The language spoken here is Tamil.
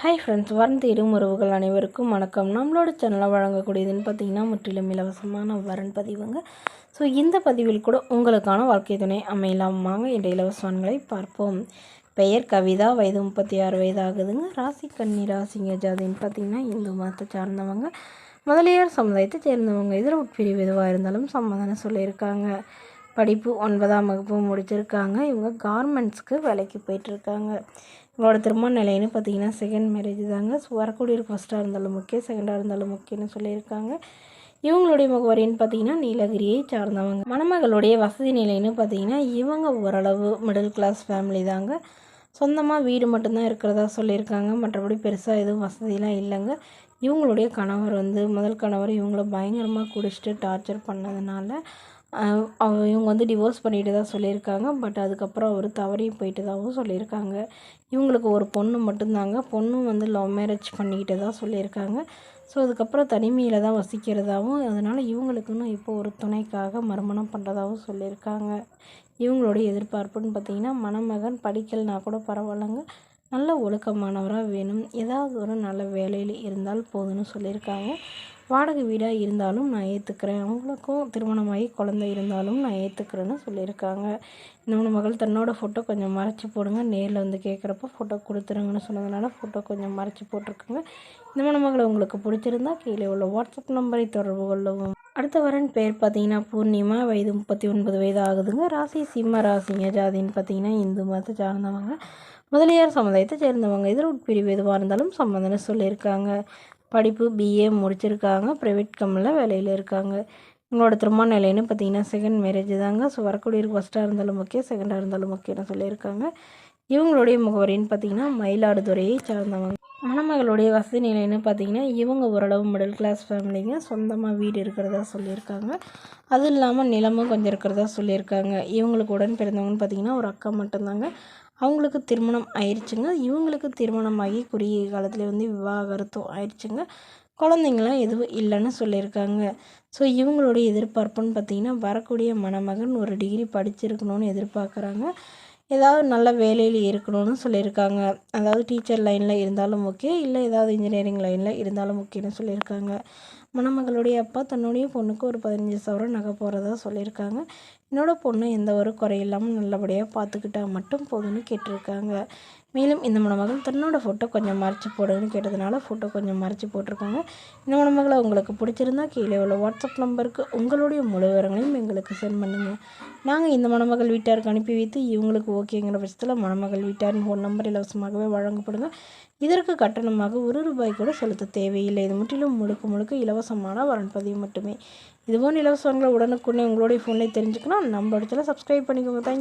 ஹாய் ஃப்ரெண்ட்ஸ், வரன் தேடும் உறவுகள் அனைவருக்கும் வணக்கம். நம்மளோட சேனலில் வழங்கக்கூடியதுன்னு பார்த்திங்கன்னா முற்றிலும் இலவசமான வரன் பதிவுங்க. ஸோ இந்த பதிவில் கூட உங்களுக்கான வாழ்க்கை துணை அமையலாம். வாங்க என்ற இலவசங்களை பார்ப்போம். பெயர் கவிதா, வயது 36 வயது ஆகுதுங்க. ராசி கன்னி ராசிங்க. ஜாதின்னு பார்த்திங்கன்னா இந்து மதத்தை சார்ந்தவங்க, முதலியார் சமுதாயத்தை சேர்ந்தவங்க. இதில் உட்பிரிவு எதுவாக இருந்தாலும் சமாதானம் சொல்லியிருக்காங்க. படிப்பு 9ஆம் வகுப்பு முடிச்சிருக்காங்க. இவங்க கார்மெண்ட்ஸ்க்கு வேலைக்கு போயிட்டுருக்காங்க. இவங்களோட திருமண நிலைன்னு பார்த்திங்கன்னா செகண்ட் மேரேஜ் தாங்க. ஸோ வரக்கூடிய ஃபஸ்ட்டாக இருந்தாலும் முக்கியம், செகண்டாக இருந்தாலும் முக்கியம்னு சொல்லியிருக்காங்க. இவங்களுடைய முகவரின்னு பார்த்திங்கன்னா நீலகிரியை சார்ந்தவங்க. மணமகளுடைய வசதி நிலைன்னு பார்த்திங்கன்னா இவங்க ஓரளவு மிடில் கிளாஸ் ஃபேமிலி தாங்க. சொந்தமாக வீடு மட்டும்தான் இருக்கிறதா சொல்லியிருக்காங்க. மற்றபடி பெருசாக எதுவும் வசதியெலாம் இல்லைங்க. இவங்களுடைய கணவர் முதல் கணவர் இவங்கள பயங்கரமாக குடிச்சிட்டு டார்ச்சர் பண்ணதுனால இவங்க டிவோர்ஸ் பண்ணிட்டு தான் சொல்லியிருக்காங்க. பட் அதுக்கப்புறம் அவர் தவறி போயிட்டதாகவும் சொல்லியிருக்காங்க. இவங்களுக்கு ஒரு பொண்ணு மட்டும்தாங்க. பொண்ணும் லவ் மேரேஜ் பண்ணிக்கிட்டு தான் சொல்லியிருக்காங்க. ஸோ அதுக்கப்புறம் தனிமையில் தான் வசிக்கிறதாகவும், அதனால் இவங்களுக்குன்னு இப்போ ஒரு துணைக்காக மறுமணம் பண்ணுறதாகவும் சொல்லியிருக்காங்க. இவங்களுடைய எதிர்பார்ப்புன்னு பார்த்திங்கன்னா மணமகன் படிக்கலைனா கூட பரவாயில்லைங்க, நல்ல ஒழுக்கமானவராக வேணும், ஏதாவது ஒரு நல்ல வேலையில் இருந்தால் போதும்னு சொல்லியிருக்காங்க. வாடகை வீடாக இருந்தாலும் நான் ஏற்றுக்கிறேன், அவங்களுக்கும் திருமணமாகி குழந்தை இருந்தாலும் நான் ஏற்றுக்கிறேன்னு சொல்லியிருக்காங்க. இந்த மகள் தன்னோட ஃபோட்டோ கொஞ்சம் மறைச்சி போடுங்க, நேரில் கேட்குறப்ப ஃபோட்டோ கொடுத்துருங்கன்னு சொன்னதுனால ஃபோட்டோ கொஞ்சம் மறைச்சி போட்டிருக்குங்க. இந்த மகளை உங்களுக்கு பிடிச்சிருந்தா கீழே உள்ள வாட்ஸ்அப் நம்பரை தொடர்பு கொள்ளவும். அடுத்த வரன் பேர் பார்த்திங்கன்னா பூர்ணிமா, வயது 39 வயது ஆகுதுங்க. ராசி சிம்ம ராசிங்க. ஜாதின்னு பார்த்திங்கன்னா இந்து மதத்தை சார்ந்தவங்க, முதலியார் சமுதாயத்தை சேர்ந்தவங்க. இதில் உட்பிரிவு எதுவாக இருந்தாலும் சம்மந்தம்னு சொல்லியிருக்காங்க. படிப்பு பிஏ முடிச்சிருக்காங்க. ப்ரைவேட் கம்பெனியில் வேலையில் இருக்காங்க. உங்களோட திருமண நிலைன்னு பார்த்திங்கன்னா செகண்ட் மேரேஜ் தாங்க. ஸோ வரக்கூடிய ஃபஸ்ட்டாக இருந்தாலும் முக்கியம், செகண்டாக இருந்தாலும் முக்கியம்னு சொல்லியிருக்காங்க. இவங்களுடைய முகவரின்னு பார்த்திங்கன்னா மயிலாடுதுறையை சார்ந்தவங்க. மணமகளுடைய வசதி நிலைன்னு பார்த்திங்கன்னா இவங்க ஓரளவு மிடில் கிளாஸ் ஃபேமிலிங்க. சொந்தமாக வீடு இருக்கிறதா சொல்லியிருக்காங்க. அதுவும் இல்லாமல் நிலமும் கொஞ்சம் இருக்கிறதா சொல்லியிருக்காங்க. இவங்களுக்கு உடன் பிறந்தவங்கன்னு பார்த்திங்கன்னா ஒரு அக்கா மட்டும்தாங்க. அவங்களுக்கு திருமணம் ஆயிடுச்சுங்க. இவங்களுக்கு திருமணமாகி குறுகிய காலத்தில் விவாகரத்தும் ஆயிடுச்சுங்க. குழந்தைங்களாம் எதுவும் இல்லைன்னு சொல்லியிருக்காங்க. ஸோ இவங்களுடைய எதிர்பார்ப்புன்னு பார்த்திங்கன்னா வரக்கூடிய மணமகன் ஒரு டிகிரி படிச்சிருக்கணும்னு எதிர்பார்க்குறாங்க. ஏதாவது நல்ல வேலையில் இருக்கணும்னு சொல்லியிருக்காங்க. அதாவது டீச்சர் லைனில் இருந்தாலும் ஓகே, இல்லை ஏதாவது இன்ஜினியரிங் லைனில் இருந்தாலும் ஓகேன்னு சொல்லியிருக்காங்க. மணமகளுடைய அப்பா தன்னுடைய பொண்ணுக்கு ஒரு 15 சவரன் நகை போகிறதா சொல்லியிருக்காங்க. என்னோடய பொண்ணு எந்த ஒரு குறையில்லாமல் நல்லபடியாக பார்த்துக்கிட்டா மட்டும் போதும்னு கேட்டிருக்காங்க. மேலும் இந்த மணமகள் தன்னோட ஃபோட்டோ கொஞ்சம் மறைச்சி போடுன்னு கேட்டதுனால ஃபோட்டோ கொஞ்சம் மறைச்சி போட்டிருக்காங்க. இந்த மணமகளை உங்களுக்கு பிடிச்சிருந்தா கீழே உள்ள வாட்ஸ்அப் நம்பருக்கு உங்களுடைய முழு விவரங்களையும் எங்களுக்கு சென்ட் பண்ணுங்கள். நாங்கள் இந்த மணமகள் வீட்டாருக்கு அனுப்பி வைத்து இவங்களுக்கு ஓகேங்கிற பட்சத்தில் மணமகள் வீட்டாரின் ஃபோன் நம்பர் இலவசமாகவே வழங்கப்படுங்க. இதற்கு கட்டணமாக ₹1 கூட செலுத்த தேவையில்லை. இது முற்றிலும் முழுக்க இலவசமான வரன் பதிவு மட்டுமே. இதுபோன்ற இலவசங்களை உடனுக்குடனே உங்களுடைய ஃபோனில் தெரிஞ்சுக்கணும். நம்மளோட சேனலை சப்ஸ்கிரைப் பண்ணிக்கோங்க. தேங்க்யூ.